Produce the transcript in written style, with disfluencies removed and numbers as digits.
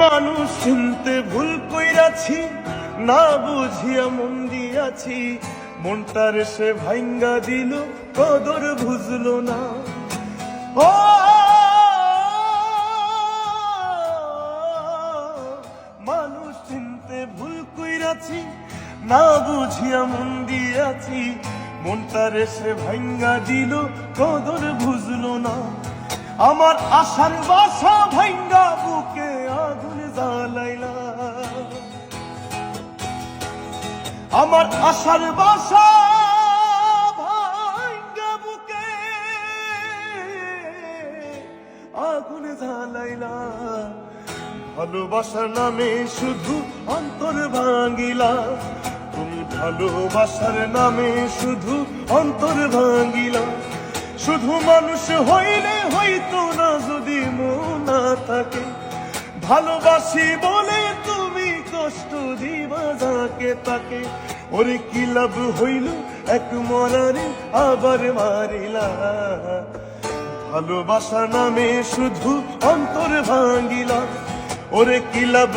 মানুষ চিনতে ভুল কইরাছি, না বুঝিয়া মন দিয়াছি, মনটার সে ভাঙ্গা দিল, কদর বুঝলো না। ও মানুষ চিনতে ভুল কইরাছি, না বুঝিয়া মন দিয়াছি, মনটার সে ভাঙ্গা দিল, কদর বুঝলো না। আমার আশার বাসা ভাঙ্গা বুকে আগুন জ্বালাইলা, আমার আশার বাসা ভাঙ্গা বুকে আগুন জ্বালাইলা। ভালোবাসার নামে শুধু অন্তর ভাঙ্গিলা, তুমি ভালোবাসার নামে শুধু অন্তর ভাঙ্গিলা। শুধু মানুষ হইলে হইতো না যদি মন না থাকে, ভালোবাসি বলে তুমি কষ্ট দিবা যাকে তাকে। ওরে কি লাভ হইল এক মরারে আবার মারিলা, ভালোবাসার নামে শুধু অন্তর ভাঙ্গিলা। ওরে কি লাভ